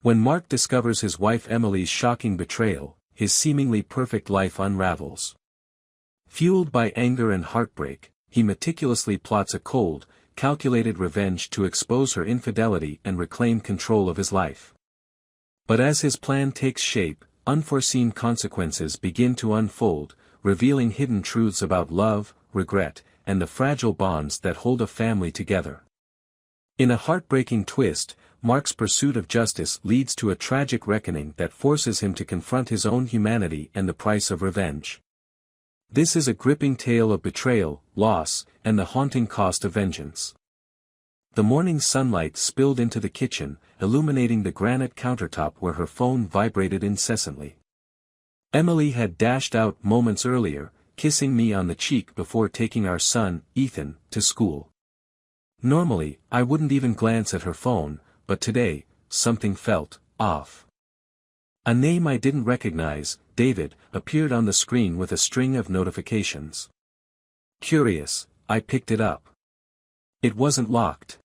When Mark discovers his wife Emily's shocking betrayal, his seemingly perfect life unravels. Fueled by anger and heartbreak, he meticulously plots a cold, calculated revenge to expose her infidelity and reclaim control of his life. But as his plan takes shape, unforeseen consequences begin to unfold, revealing hidden truths about love, regret, and the fragile bonds that hold a family together. In a heartbreaking twist, Mark's pursuit of justice leads to a tragic reckoning that forces him to confront his own humanity and the price of revenge. This is a gripping tale of betrayal, loss, and the haunting cost of vengeance. The morning sunlight spilled into the kitchen, illuminating the granite countertop where her phone vibrated incessantly. Emily had dashed out moments earlier, kissing me on the cheek before taking our son, Ethan, to school. Normally, I wouldn't even glance at her phone, but today, something felt off. A name I didn't recognize, David, appeared on the screen with a string of notifications. Curious, I picked it up. It wasn't locked.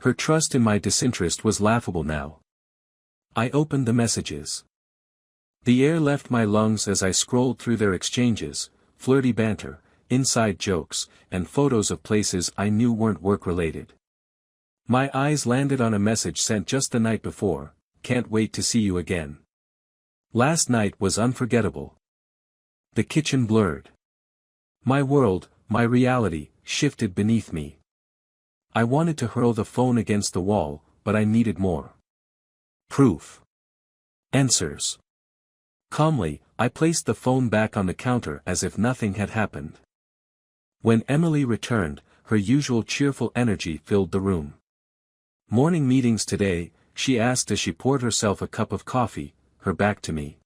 Her trust in my disinterest was laughable now. I opened the messages. The air left my lungs as I scrolled through their exchanges, flirty banter, inside jokes, and photos of places I knew weren't work-related. My eyes landed on a message sent just the night before, "Can't wait to see you again." Last night was unforgettable. The kitchen blurred. My world, my reality, shifted beneath me. I wanted to hurl the phone against the wall, but I needed more. Proof. Answers. Calmly, I placed the phone back on the counter as if nothing had happened. When Emily returned, her usual cheerful energy filled the room. "Morning meetings today," she asked as she poured herself a cup of coffee, her back to me.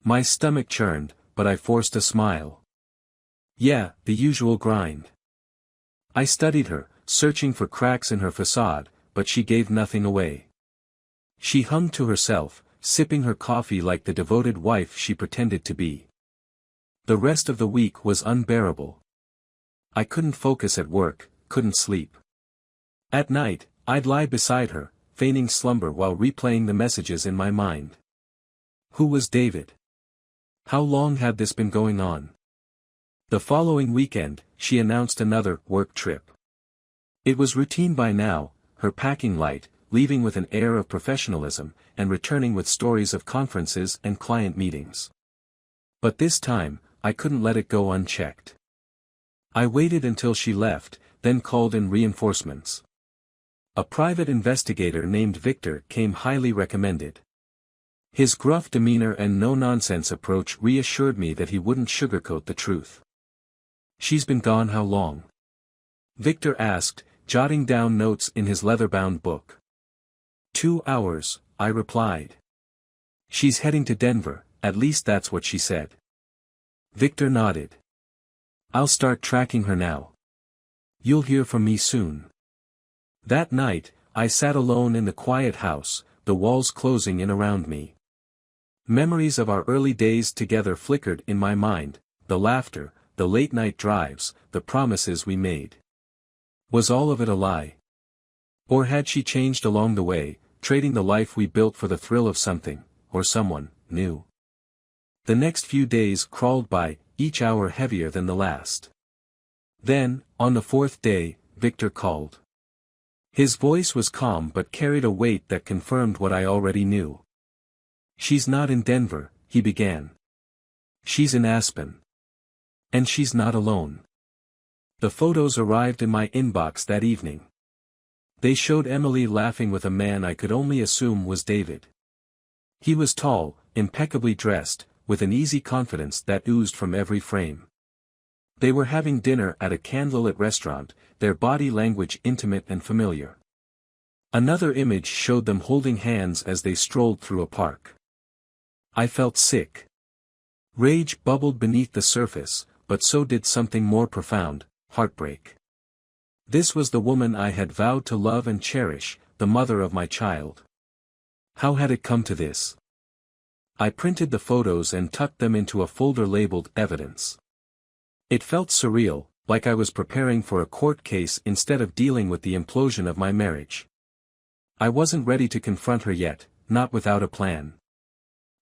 My stomach churned, but I forced a smile. "Yeah, the usual grind." I studied her, searching for cracks in her facade, but she gave nothing away. She hummed to herself, sipping her coffee like the devoted wife she pretended to be. The rest of the week was unbearable. I couldn't focus at work, couldn't sleep. At night, I'd lie beside her, feigning slumber while replaying the messages in my mind. Who was David? How long had this been going on? The following weekend, she announced another work trip. It was routine by now, her packing light, leaving with an air of professionalism, and returning with stories of conferences and client meetings. But this time, I couldn't let it go unchecked. I waited until she left, then called in reinforcements. A private investigator named Victor came highly recommended. His gruff demeanor and no-nonsense approach reassured me that he wouldn't sugarcoat the truth. "She's been gone how long?" Victor asked, jotting down notes in his leather-bound book. 2 hours, I replied. "She's heading to Denver, at least that's what she said." Victor nodded. "I'll start tracking her now. You'll hear from me soon." That night, I sat alone in the quiet house, the walls closing in around me. Memories of our early days together flickered in my mind, the laughter, the late-night drives, the promises we made. Was all of it a lie? Or had she changed along the way, trading the life we built for the thrill of something, or someone, new? The next few days crawled by, each hour heavier than the last. Then, on the 4th day, Victor called. His voice was calm but carried a weight that confirmed what I already knew. "She's not in Denver," he began. "She's in Aspen. And she's not alone." The photos arrived in my inbox that evening. They showed Emily laughing with a man I could only assume was David. He was tall, impeccably dressed, with an easy confidence that oozed from every frame. They were having dinner at a candlelit restaurant, their body language intimate and familiar. Another image showed them holding hands as they strolled through a park. I felt sick. Rage bubbled beneath the surface, but so did something more profound, heartbreak. This was the woman I had vowed to love and cherish, the mother of my child. How had it come to this? I printed the photos and tucked them into a folder labeled Evidence. It felt surreal, like I was preparing for a court case instead of dealing with the implosion of my marriage. I wasn't ready to confront her yet, not without a plan.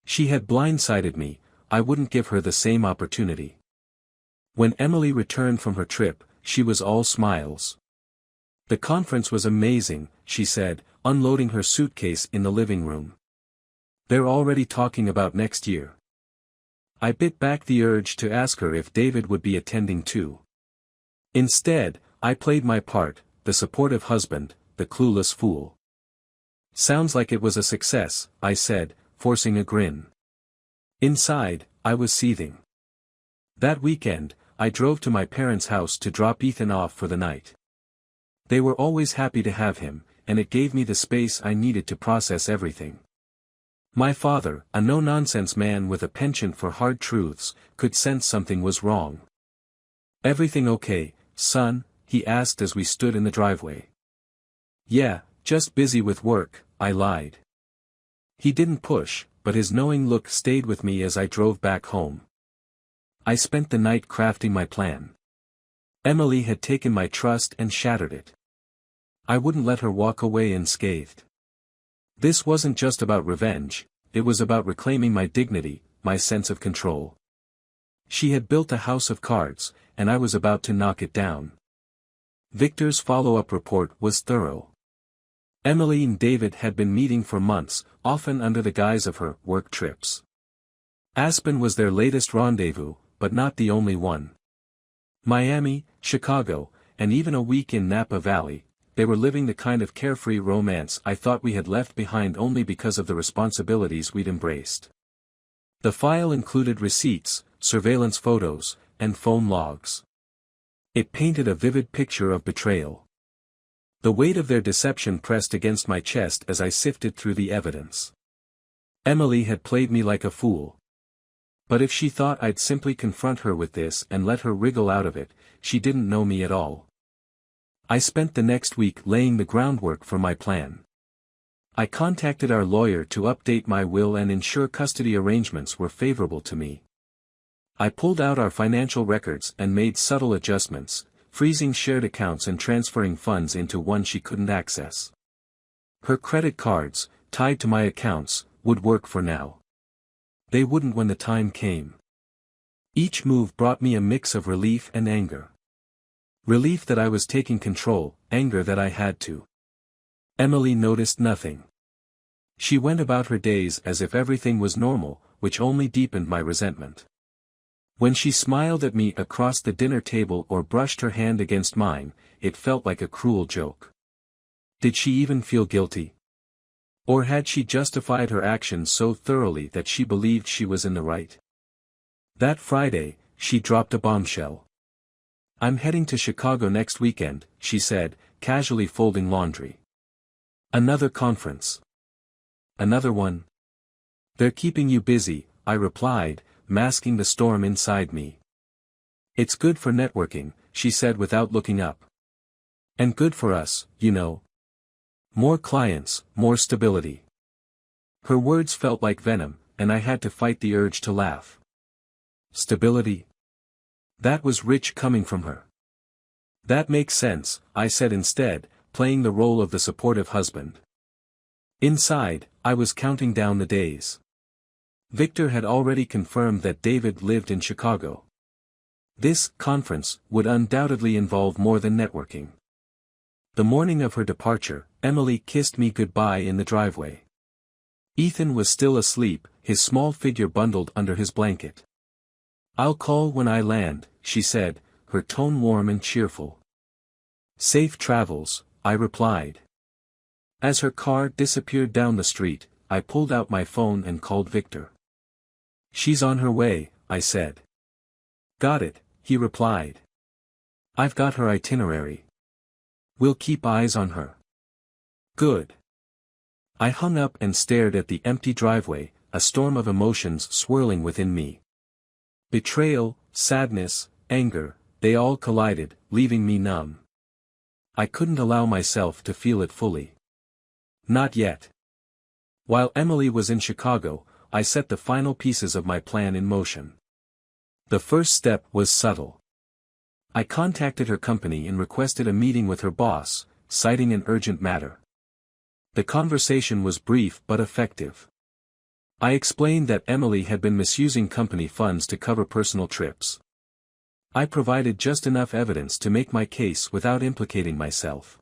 She had blindsided me, I wouldn't give her the same opportunity. When Emily returned from her trip, she was all smiles. "The conference was amazing," she said, unloading her suitcase in the living room. "They're already talking about next year." I bit back the urge to ask her if David would be attending too. Instead, I played my part, the supportive husband, the clueless fool. "Sounds like it was a success," I said, forcing a grin. Inside, I was seething. That weekend, I drove to my parents' house to drop Ethan off for the night. They were always happy to have him, and it gave me the space I needed to process everything. My father, a no-nonsense man with a penchant for hard truths, could sense something was wrong. "Everything okay, son?" he asked as we stood in the driveway. "Yeah, just busy with work," I lied. He didn't push, but his knowing look stayed with me as I drove back home. I spent the night crafting my plan. Emily had taken my trust and shattered it. I wouldn't let her walk away unscathed. This wasn't just about revenge, it was about reclaiming my dignity, my sense of control. She had built a house of cards, and I was about to knock it down. Victor's follow-up report was thorough. Emily and David had been meeting for months, often under the guise of her work trips. Aspen was their latest rendezvous, but not the only one. Miami, Chicago, and even a week in Napa Valley, they were living the kind of carefree romance I thought we had left behind only because of the responsibilities we'd embraced. The file included receipts, surveillance photos, and phone logs. It painted a vivid picture of betrayal. The weight of their deception pressed against my chest as I sifted through the evidence. Emily had played me like a fool. But if she thought I'd simply confront her with this and let her wriggle out of it, she didn't know me at all. I spent the next week laying the groundwork for my plan. I contacted our lawyer to update my will and ensure custody arrangements were favorable to me. I pulled out our financial records and made subtle adjustments, freezing shared accounts and transferring funds into one she couldn't access. Her credit cards, tied to my accounts, would work for now. They wouldn't when the time came. Each move brought me a mix of relief and anger. Relief that I was taking control, anger that I had to. Emily noticed nothing. She went about her days as if everything was normal, which only deepened my resentment. When she smiled at me across the dinner table or brushed her hand against mine, it felt like a cruel joke. Did she even feel guilty? Or had she justified her actions so thoroughly that she believed she was in the right? That Friday, she dropped a bombshell. "I'm heading to Chicago next weekend," she said, casually folding laundry. "Another conference." "Another one?" "They're keeping you busy," I replied, masking the storm inside me. "It's good for networking," she said without looking up. "And good for us, you know. More clients, more stability." Her words felt like venom, and I had to fight the urge to laugh. Stability? That was rich coming from her. "That makes sense," I said instead, playing the role of the supportive husband. Inside, I was counting down the days. Victor had already confirmed that David lived in Chicago. This conference would undoubtedly involve more than networking. The morning of her departure, Emily kissed me goodbye in the driveway. Ethan was still asleep, his small figure bundled under his blanket. "I'll call when I land," she said, her tone warm and cheerful. "Safe travels," I replied. As her car disappeared down the street, I pulled out my phone and called Victor. "She's on her way," I said. "Got it," he replied. "I've got her itinerary. We'll keep eyes on her." "Good." I hung up and stared at the empty driveway, a storm of emotions swirling within me. Betrayal, sadness, anger, they all collided, leaving me numb. I couldn't allow myself to feel it fully. Not yet. While Emily was in Chicago, I set the final pieces of my plan in motion. The first step was subtle. I contacted her company and requested a meeting with her boss, citing an urgent matter. The conversation was brief but effective. I explained that Emily had been misusing company funds to cover personal trips. I provided just enough evidence to make my case without implicating myself.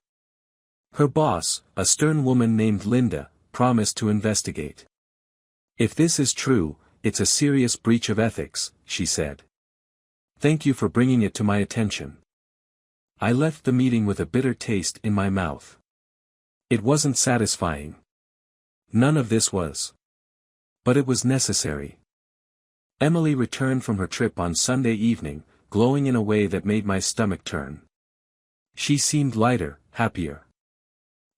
Her boss, a stern woman named Linda, promised to investigate. "If this is true, it's a serious breach of ethics," she said. "Thank you for bringing it to my attention." I left the meeting with a bitter taste in my mouth. It wasn't satisfying. None of this was. But it was necessary. Emily returned from her trip on Sunday evening, glowing in a way that made my stomach turn. She seemed lighter, happier.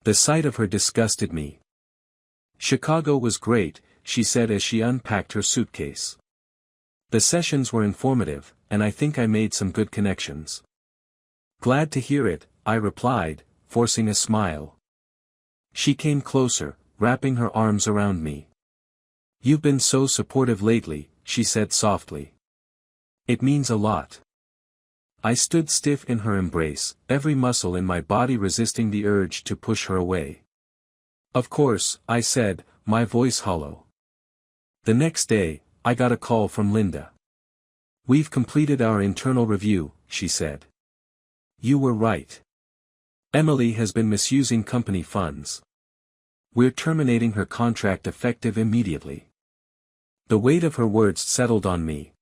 The sight of her disgusted me. "Chicago was great," she said as she unpacked her suitcase. "The sessions were informative, and I think I made some good connections." "Glad to hear it," I replied, forcing a smile. She came closer, wrapping her arms around me. "You've been so supportive lately," she said softly. "It means a lot." I stood stiff in her embrace, every muscle in my body resisting the urge to push her away. "Of course," I said, my voice hollow. The next day, I got a call from Linda. "We've completed our internal review," she said. "You were right. Emily has been misusing company funds. We're terminating her contract effective immediately." The weight of her words settled on me.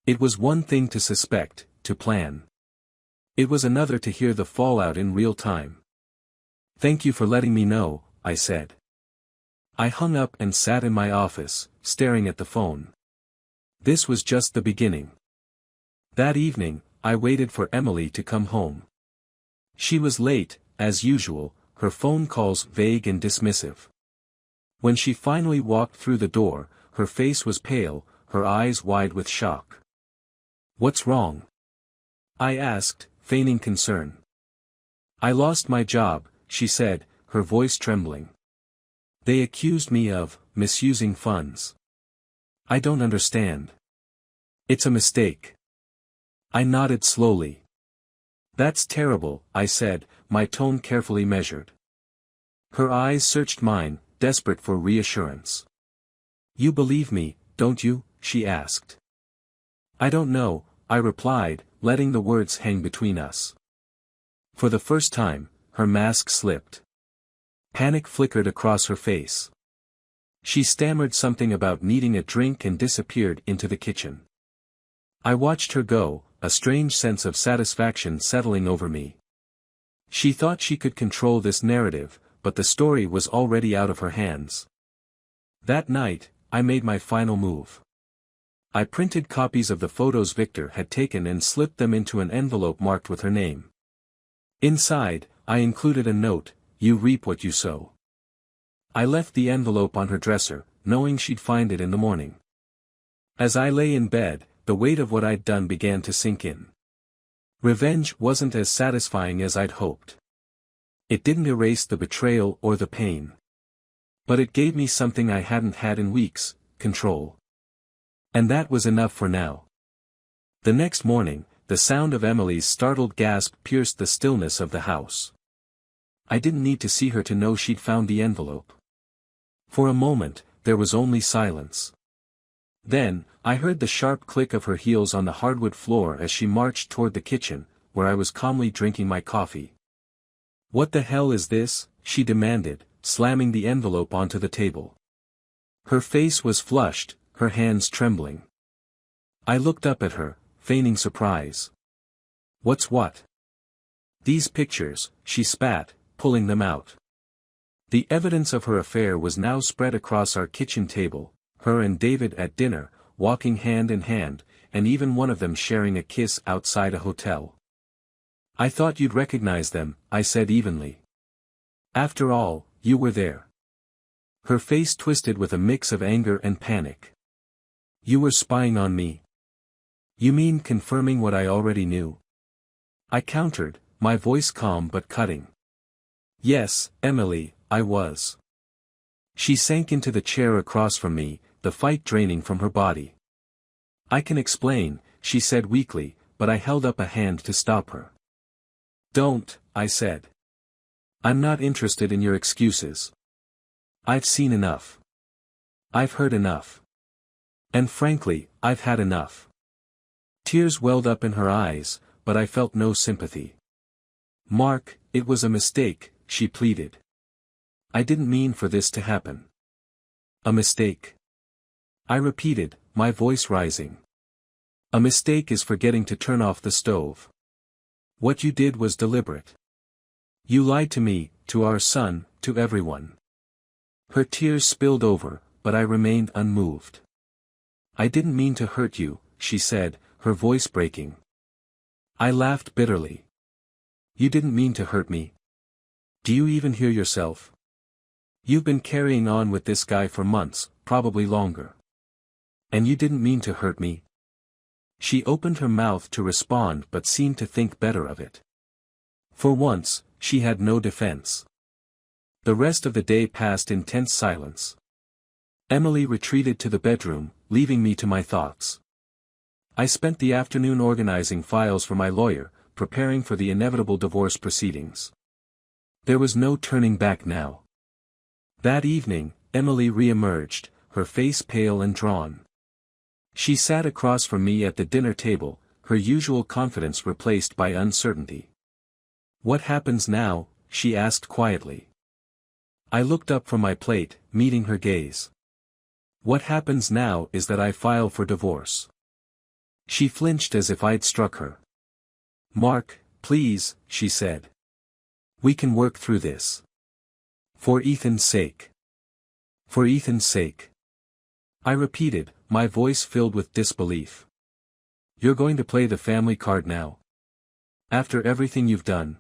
It was one thing to suspect, to plan. It was another to hear the fallout in real time. "Thank you for letting me know," I said. I hung up and sat in my office, staring at the phone. This was just the beginning. That evening, I waited for Emily to come home. She was late, as usual, her phone calls vague and dismissive. When she finally walked through the door, her face was pale, her eyes wide with shock. "What's wrong?" I asked, feigning concern. "I lost my job," she said, her voice trembling. "They accused me of misusing funds. I don't understand. It's a mistake." I nodded slowly. "That's terrible," I said, my tone carefully measured. Her eyes searched mine, desperate for reassurance. "You believe me, don't you?" she asked. "I don't know," I replied, letting the words hang between us. For the first time, her mask slipped. Panic flickered across her face. She stammered something about needing a drink and disappeared into the kitchen. I watched her go, a strange sense of satisfaction settling over me. She thought she could control this narrative, but the story was already out of her hands. That night, I made my final move. I printed copies of the photos Victor had taken and slipped them into an envelope marked with her name. Inside, I included a note: "You reap what you sow." I left the envelope on her dresser, knowing she'd find it in the morning. As I lay in bed, the weight of what I'd done began to sink in. Revenge wasn't as satisfying as I'd hoped. It didn't erase the betrayal or the pain. But it gave me something I hadn't had in weeks: control. And that was enough for now. The next morning, the sound of Emily's startled gasp pierced the stillness of the house. I didn't need to see her to know she'd found the envelope. For a moment, there was only silence. Then, I heard the sharp click of her heels on the hardwood floor as she marched toward the kitchen, where I was calmly drinking my coffee. "What the hell is this?" she demanded, slamming the envelope onto the table. Her face was flushed, her hands trembling. I looked up at her, feigning surprise. "What's what?" "These pictures," she spat, pulling them out. The evidence of her affair was now spread across our kitchen table, her and David at dinner, walking hand in hand, and even one of them sharing a kiss outside a hotel. "I thought you'd recognize them," I said evenly. "After all, you were there." Her face twisted with a mix of anger and panic. "You were spying on me." "You mean confirming what I already knew?" I countered, my voice calm but cutting. "Yes, Emily, I was." She sank into the chair across from me, the fight draining from her body. "I can explain," she said weakly, but I held up a hand to stop her. "Don't," I said. I'm not interested in your excuses. I've seen enough. I've heard enough. And frankly, I've had enough. Tears welled up in her eyes, but I felt no sympathy. Mark, it was a mistake, she pleaded. I didn't mean for this to happen. A mistake? I repeated, my voice rising. A mistake is forgetting to turn off the stove. What you did was deliberate. You lied to me, to our son, to everyone. Her tears spilled over, but I remained unmoved. I didn't mean to hurt you, she said, her voice breaking. I laughed bitterly. You didn't mean to hurt me. Do you even hear yourself? You've been carrying on with this guy for months, probably longer. And you didn't mean to hurt me. She opened her mouth to respond but seemed to think better of it. For once, she had no defense. The rest of the day passed in tense silence. Emily retreated to the bedroom, leaving me to my thoughts. I spent the afternoon organizing files for my lawyer, preparing for the inevitable divorce proceedings. There was no turning back now. That evening, Emily re-emerged, her face pale and drawn. She sat across from me at the dinner table, her usual confidence replaced by uncertainty. What happens now? She asked quietly. I looked up from my plate, meeting her gaze. What happens now is that I file for divorce. She flinched as if I'd struck her. Mark, please, she said. We can work through this. For Ethan's sake. For Ethan's sake. I repeated, my voice filled with disbelief. You're going to play the family card now? After everything you've done?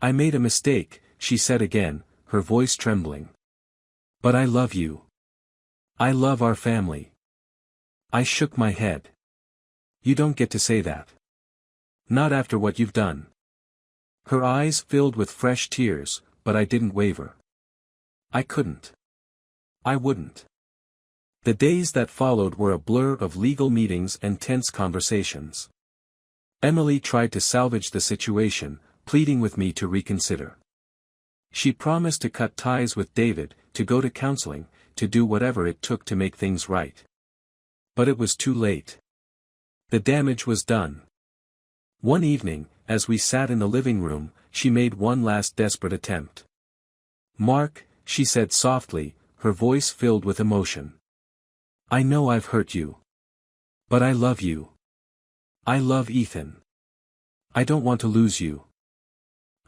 I made a mistake, she said again, her voice trembling. But I love you. I love our family. I shook my head. You don't get to say that. Not after what you've done. Her eyes filled with fresh tears, but I didn't waver. I couldn't. I wouldn't. The days that followed were a blur of legal meetings and tense conversations. Emily tried to salvage the situation, pleading with me to reconsider. She promised to cut ties with David, to go to counseling, to do whatever it took to make things right. But it was too late. The damage was done. One evening, as we sat in the living room, she made one last desperate attempt. Mark, she said softly, her voice filled with emotion. I know I've hurt you. But I love you. I love Ethan. I don't want to lose you.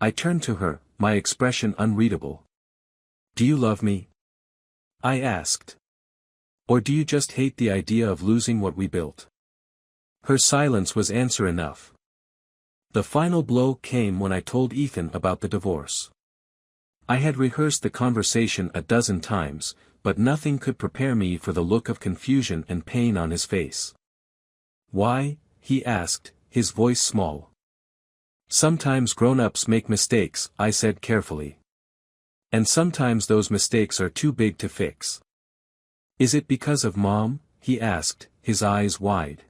I turned to her, my expression unreadable. Do you love me? I asked. Or do you just hate the idea of losing what we built? Her silence was answer enough. The final blow came when I told Ethan about the divorce. I had rehearsed the conversation a dozen times, but nothing could prepare me for the look of confusion and pain on his face. Why? He asked, his voice small. Sometimes grown-ups make mistakes, I said carefully. And sometimes those mistakes are too big to fix. Is it because of Mom? He asked, his eyes wide.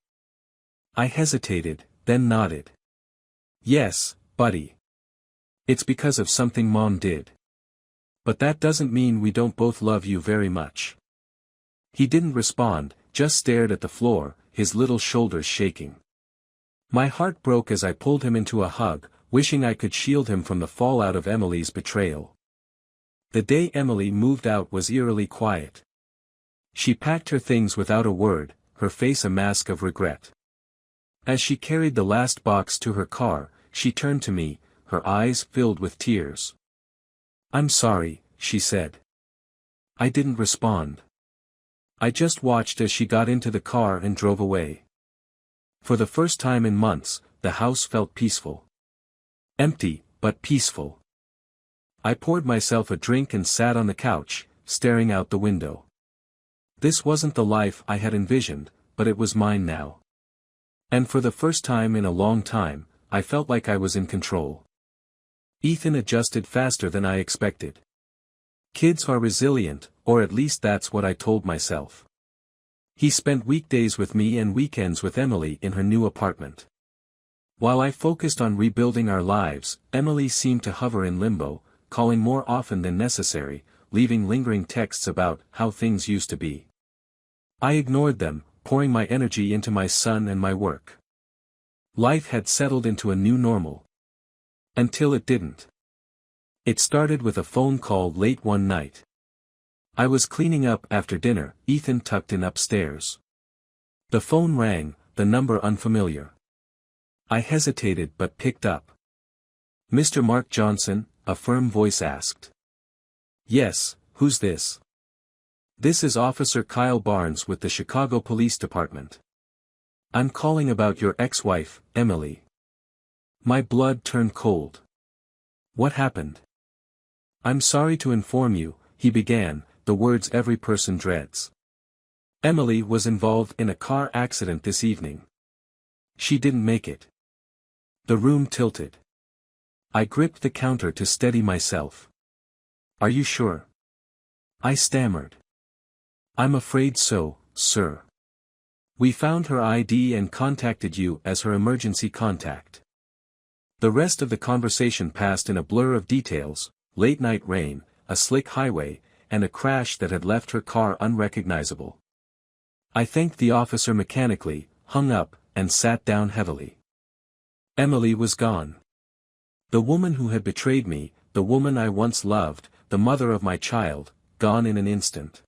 I hesitated, then nodded. Yes, buddy. It's because of something Mom did. But that doesn't mean we don't both love you very much. He didn't respond, just stared at the floor, his little shoulders shaking. My heart broke as I pulled him into a hug, wishing I could shield him from the fallout of Emily's betrayal. The day Emily moved out was eerily quiet. She packed her things without a word, her face a mask of regret. As she carried the last box to her car, she turned to me, her eyes filled with tears. I'm sorry, she said. I didn't respond. I just watched as she got into the car and drove away. For the first time in months, the house felt peaceful. Empty, but peaceful. I poured myself a drink and sat on the couch, staring out the window. This wasn't the life I had envisioned, but it was mine now. And for the first time in a long time, I felt like I was in control. Ethan adjusted faster than I expected. Kids are resilient, or at least that's what I told myself. He spent weekdays with me and weekends with Emily in her new apartment. While I focused on rebuilding our lives, Emily seemed to hover in limbo, calling more often than necessary, leaving lingering texts about how things used to be. I ignored them, pouring my energy into my son and my work. Life had settled into a new normal. Until it didn't. It started with a phone call late one night. I was cleaning up after dinner, Ethan tucked in upstairs. The phone rang, the number unfamiliar. I hesitated but picked up. "Mr. Mark Johnson?" a firm voice asked. "Yes, who's this?" "This is Officer Kyle Barnes with the Chicago Police Department. I'm calling about your ex-wife, Emily." My blood turned cold. "What happened?" "I'm sorry to inform you," he began, the words every person dreads. "Emily was involved in a car accident this evening. She didn't make it." The room tilted. I gripped the counter to steady myself. "Are you sure?" I stammered. "I'm afraid so, sir. We found her ID and contacted you as her emergency contact." The rest of the conversation passed in a blur of details: late-night rain, a slick highway, and a crash that had left her car unrecognizable. I thanked the officer mechanically, hung up, and sat down heavily. Emily was gone. The woman who had betrayed me, the woman I once loved, the mother of my child, gone in an instant.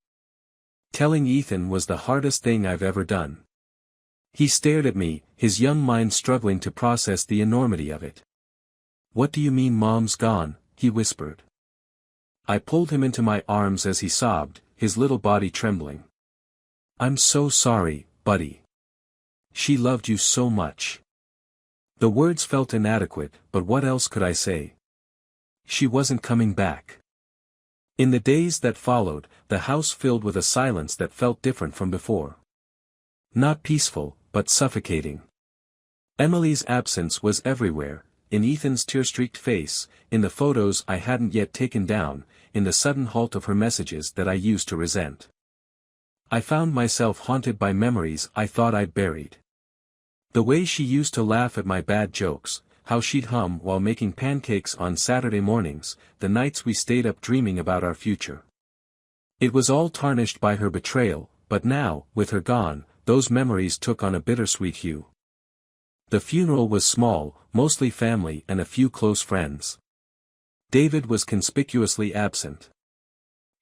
Telling Ethan was the hardest thing I've ever done. He stared at me, his young mind struggling to process the enormity of it. "What do you mean Mom's gone?" he whispered. I pulled him into my arms as he sobbed, his little body trembling. "I'm so sorry, buddy. She loved you so much." The words felt inadequate, but what else could I say? She wasn't coming back. In the days that followed, the house filled with a silence that felt different from before. Not peaceful, but suffocating. Emily's absence was everywhere, in Ethan's tear-streaked face, in the photos I hadn't yet taken down, in the sudden halt of her messages that I used to resent. I found myself haunted by memories I thought I'd buried. The way she used to laugh at my bad jokes, how she'd hum while making pancakes on Saturday mornings, the nights we stayed up dreaming about our future. It was all tarnished by her betrayal, but now, with her gone, those memories took on a bittersweet hue. The funeral was small, mostly family and a few close friends. David was conspicuously absent.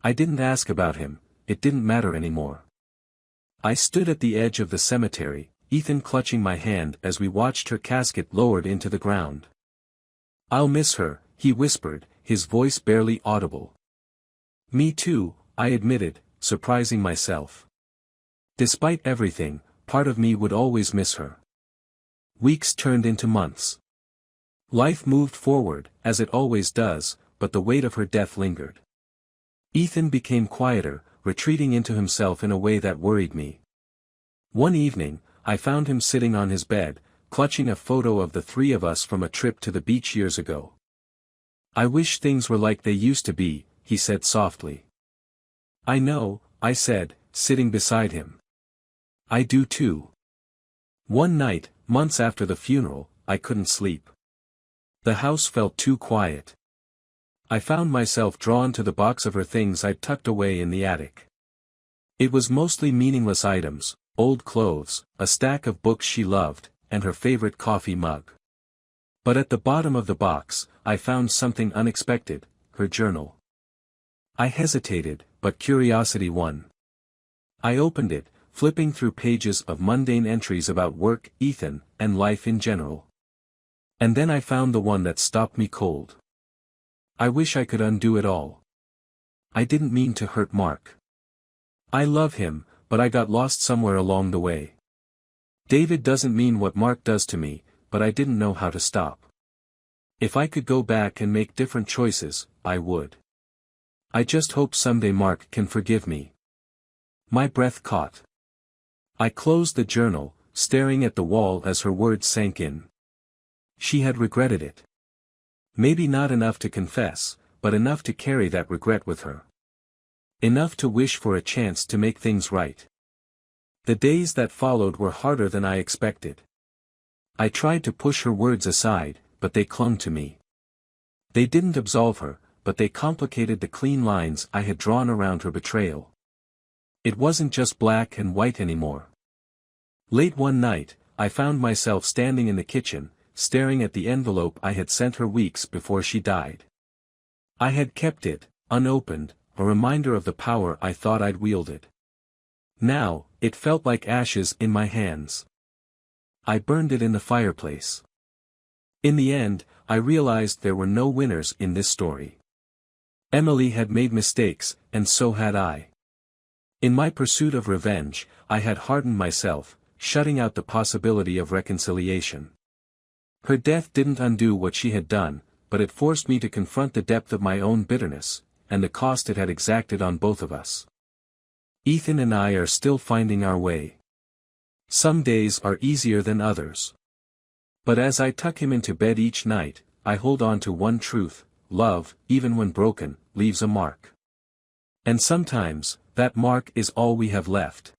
I didn't ask about him, it didn't matter anymore. I stood at the edge of the cemetery, Ethan clutching my hand as we watched her casket lowered into the ground. "I'll miss her," he whispered, his voice barely audible. "Me too," I admitted, surprising myself. Despite everything, part of me would always miss her. Weeks turned into months. Life moved forward, as it always does, but the weight of her death lingered. Ethan became quieter, retreating into himself in a way that worried me. One evening, I found him sitting on his bed, clutching a photo of the three of us from a trip to the beach years ago. "I wish things were like they used to be," he said softly. "I know," I said, sitting beside him. "I do too." One night, months after the funeral, I couldn't sleep. The house felt too quiet. I found myself drawn to the box of her things I'd tucked away in the attic. It was mostly meaningless items, old clothes, a stack of books she loved, and her favorite coffee mug. But at the bottom of the box, I found something unexpected: her journal. I hesitated, but curiosity won. I opened it, flipping through pages of mundane entries about work, Ethan, and life in general. And then I found the one that stopped me cold. I wish I could undo it all. I didn't mean to hurt Mark. I love him, but I got lost somewhere along the way. David doesn't mean what Mark does to me, but I didn't know how to stop. If I could go back and make different choices, I would. I just hope someday Mark can forgive me. My breath caught. I closed the journal, staring at the wall as her words sank in. She had regretted it. Maybe not enough to confess, but enough to carry that regret with her. Enough to wish for a chance to make things right. The days that followed were harder than I expected. I tried to push her words aside, but they clung to me. They didn't absolve her, but they complicated the clean lines I had drawn around her betrayal. It wasn't just black and white anymore. Late one night, I found myself standing in the kitchen, staring at the envelope I had sent her weeks before she died. I had kept it, unopened, a reminder of the power I thought I'd wielded. Now, it felt like ashes in my hands. I burned it in the fireplace. In the end, I realized there were no winners in this story. Emily had made mistakes, and so had I. In my pursuit of revenge, I had hardened myself, shutting out the possibility of reconciliation. Her death didn't undo what she had done, but it forced me to confront the depth of my own bitterness, and the cost it had exacted on both of us. Ethan and I are still finding our way. Some days are easier than others. But as I tuck him into bed each night, I hold on to one truth: love, even when broken, leaves a mark. And sometimes, that mark is all we have left.